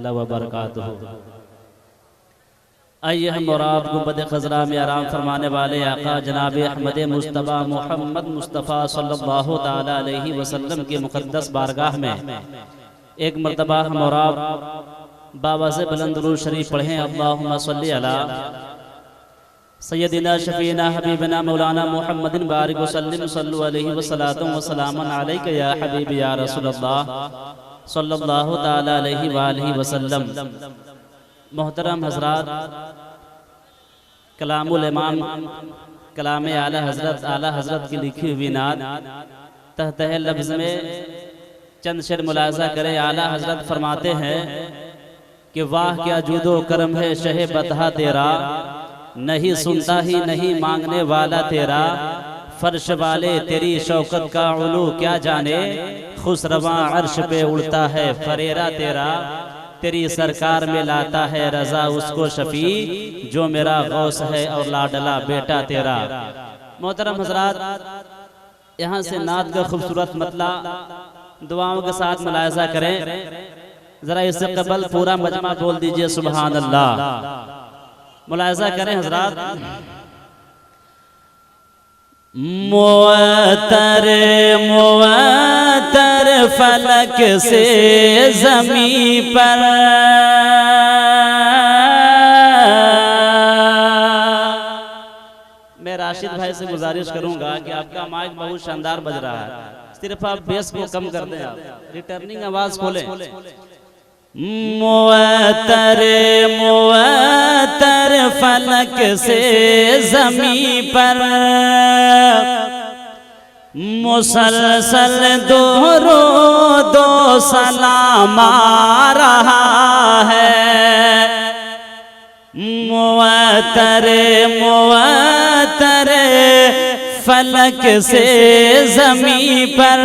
ताला व बरकातुहू। आइए हम और आप गुंबद खज़रा में आराम फरमाने वाले आका जनाब अहमद मुस्तफ़ा मोहम्मद मुस्तफ़ा सल्लल्लाहु ताला अलैहि वसल्लम के मुक़द्दस बारगाह में एक मरतबा हम और आप बाबा से बुलंद दुरूद शरीफ पढ़ें। अल्लाहुम्मा सल्ली अला सय्यदिना शफीना हबीबना मौलाना मुहम्मदिन बारिक वसल्लिम सल्लु अलैहि वसल्लम व सलामन अलैका या हबीबी या रसूलल्लाह सल्लल्लाहु ताला अलैहि व आलिहि वसल्लम। मोहतरम हज़रात, कलामुल इमाम कलाम आला हज़रत की लिखी हुई नात तहत लफ्ज़ में चंद शेर मुलाज़ा करें। आला हज़रत फरमाते हैं कि वाह क्या जूदो करम है शहे बतहा तेरा, नहीं सुनता ही नहीं मांगने वाला तेरा, फर्श वाले तेरी शौकत का उलू क्या जाने, खुसरवा अर्श पे उड़ता है फरेरा तेरा, तेरी सरकार में लाता है रजा उसको शफी, जो मेरा गौस है और लाडला बेटा तेरा। मोहतरम हज़रात, यहाँ से नात का खूबसूरत मतला दुआओं के साथ मुलायजा करें। जरा इससे कबल पूरा मजमा बोल दीजिए सुभान अल्लाह। मुलायजा करें हज़रात। मुअत्तर मुअत्तर फलक से ज़मी पर, मैं राशिद भाई से गुजारिश करूंगा कि आपका माइक बहुत शानदार बज रहा है, सिर्फ आप बेस को कम कर दें, आप रिटर्निंग आवाज खोलें। मुअत्तर मुअत्तर फलक से ज़मी पर, मुसलसल दो सलाम आ रहा है। मुअत्तर मुअत्तर फलक से ज़मी पर,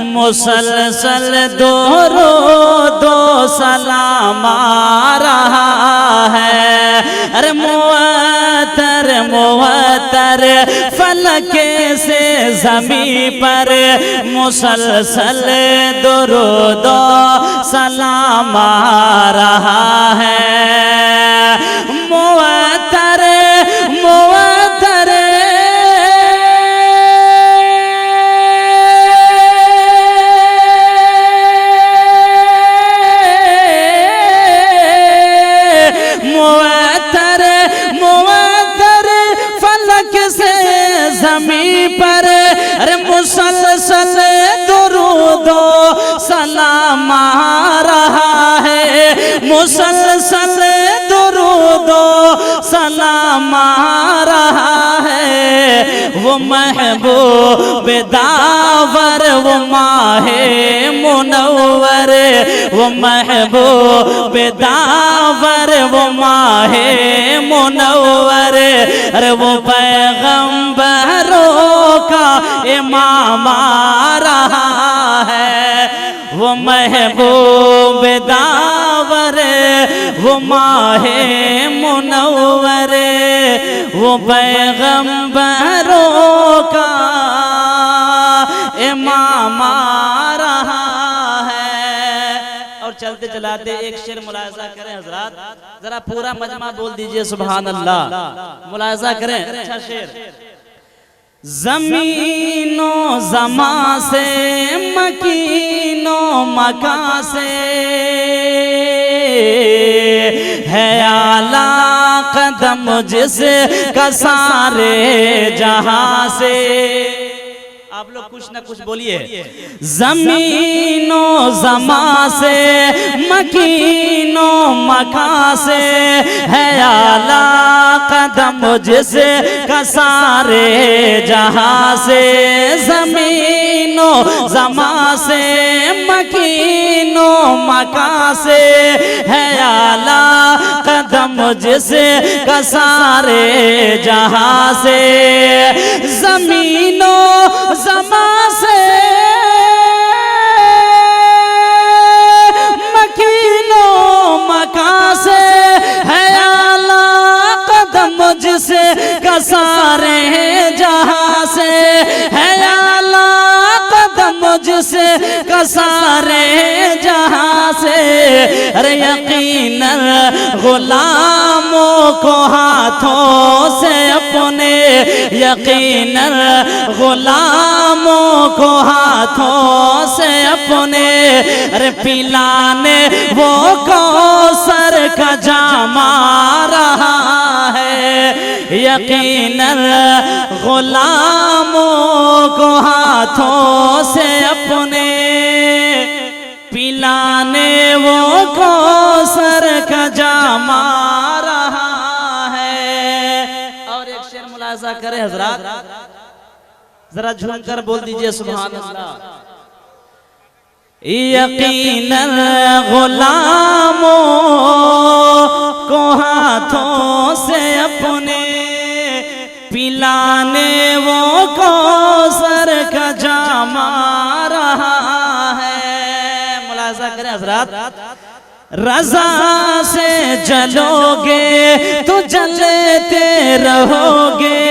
मुसलसल दो सलाम आ रहा है। अरे मुअत्तर मुअत्तर फलक से ज़मी पर, मुसलसल दो सलाम आ रहा है। मुअत्तर मुअत्तर ज़मी पर, अरे मुसलसल दुरूदो सलाम आ रहा है। मुसलसल दुरूदो सलाम आ रहा है। वो महबूब दावर वो माहे मुनव्वर, वो महबूब दावर वो माहे मुनव्वर, अरे वो पैगंबरों का इमाम आ रहा है। वो महबूब दावर वो माहे मुनव्वर, वो पैगंबरों का इमाम आ रहा है। और चलते चलाते एक शेर मुलायजा करें हज़रात, जरा पूरा मजमा बोल दीजिए सुभान अल्लाह। मुलायजा करें, अच्छा शेर। ज़मीनो ज़मा से मकीनो मका से, है आला कदम जिसका सारे जहां से। आप लोग कुछ ना कुछ बोलिए। ज़मीनो ज़मा से मकीनो मका से, है आला कदम जिसका सारे जहां से। ज़मीनो ज़मा से मकीनो मका से, है आला कदम जिसका सारे जहां से। ज़मीनो ज़मा से मकीनो मका से, है आला कदम जिसका सारे जहां से। है आला कदम जिसका सारे जहां से। अरे यकीनन गुलामों को हाथों से अपने, यकीनन गुलामों को हाथों से अपने, अरे पिलाने वो कौसर का जामा रहा है। यकीनन गुलामों को हाथों से अपने पिलाने वो कौसर का जामा रहा है। और एक शेर मुलाजा करें हजरात, जरा झूम कर बोल दीजिए सुभान अल्लाह। यकीनन गुलामों को हाथों से अपने पिलाने वो कौसर का जामा रहा है। मुलाजा करें हजरात, रज़ा से जलोगे तो जलते रहोगे,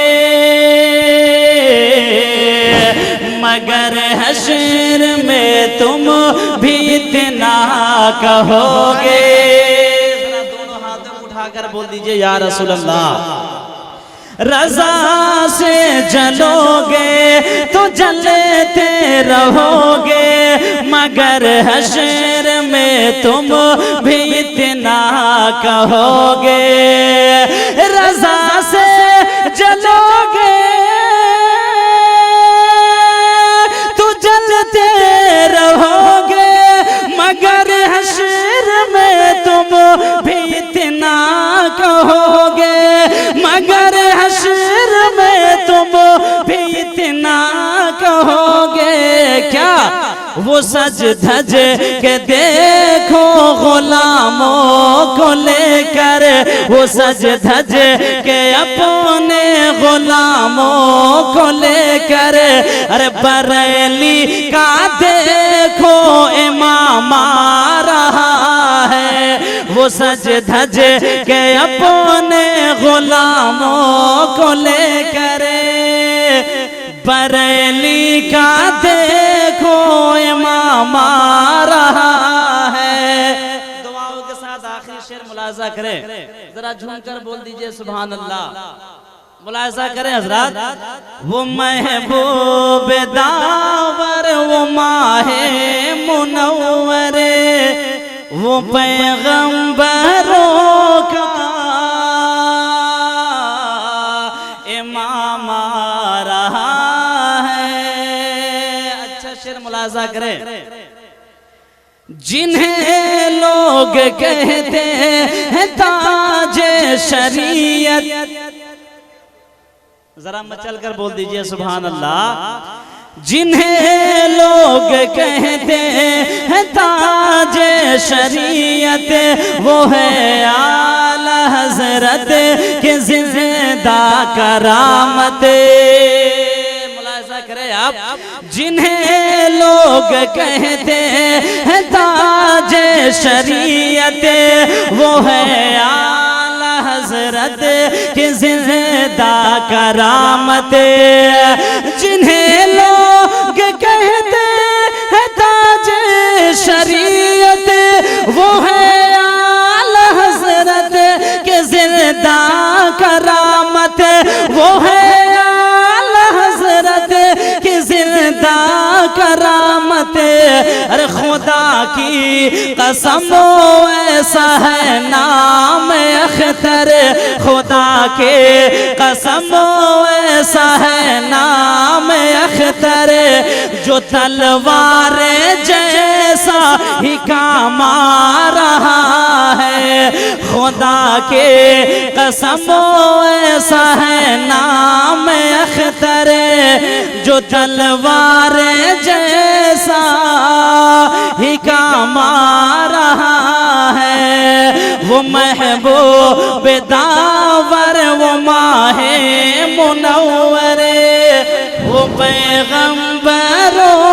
मगर हश्र में तुम भी इतना कहोगे। दोनों हाथों को उठाकर बोल दीजिए या रसूल अल्लाह। रज़ा से जलोगे तो जलते रहोगे, मगर हश्र में तुम भी इतना कहोगे। रज़ा से जलोगे तो जलते रहोगे, मगर हश्र में तुम भी इतना कहोगे, मगर हश्र में तुम भी इतना कहोगे। क्या वो सज धज के देखो गुलामों को लेकर, वो सज धज के अपने गुलामों को लेकर, अरे बरेली का देखो इमाम आ रहा है। वो सज धज के अपने गुलामों को लेकर बरेली का देखो इमाम आ रहा है। दुआओं के साथ आखिरी शेर मुलाजा करें, जरा झूम कर बोल दीजिए सुभान अल्लाह। मुलाजा करें हजरात, वो महबूब दावर वो माहे मुनव्वरे, वो पैगंबरों का इमाम आ रहा है। अच्छा शेर मुलाजा करें, जिन्हें लोग कहते हैं ताजे शरीयत, जरा मचल कर बोल दीजिए सुभान अल्लाह। जिन्हें लोग कहते हैं ताजे शरीयत, वो है आला हजरत के जिंदा करामत। मुलाजा करें आप, जिन्हें लोग कहते हैं ताजे शरीयत, वो है आला हजरत के जिंदा करामत। जिन्हें लोग कहते हैं ताजे शरीयत, वो है आला हजरत के जिंदा करामत, वो है आला हजरत के जिंदा करामत। अरे खुदा की कसम ऐसा है नाम अख्तर, खुदा के कसम ऐसा है नाम अख्तर, जो तलवार जैसा ही काम आ रहा है। खुदा के कसम ऐसा है नाम अख्तर, जो तलवार जैसा ही काम आ रहा है। वो महबूब दावर वो माहे मुनव्वरे, वो पैगंबरों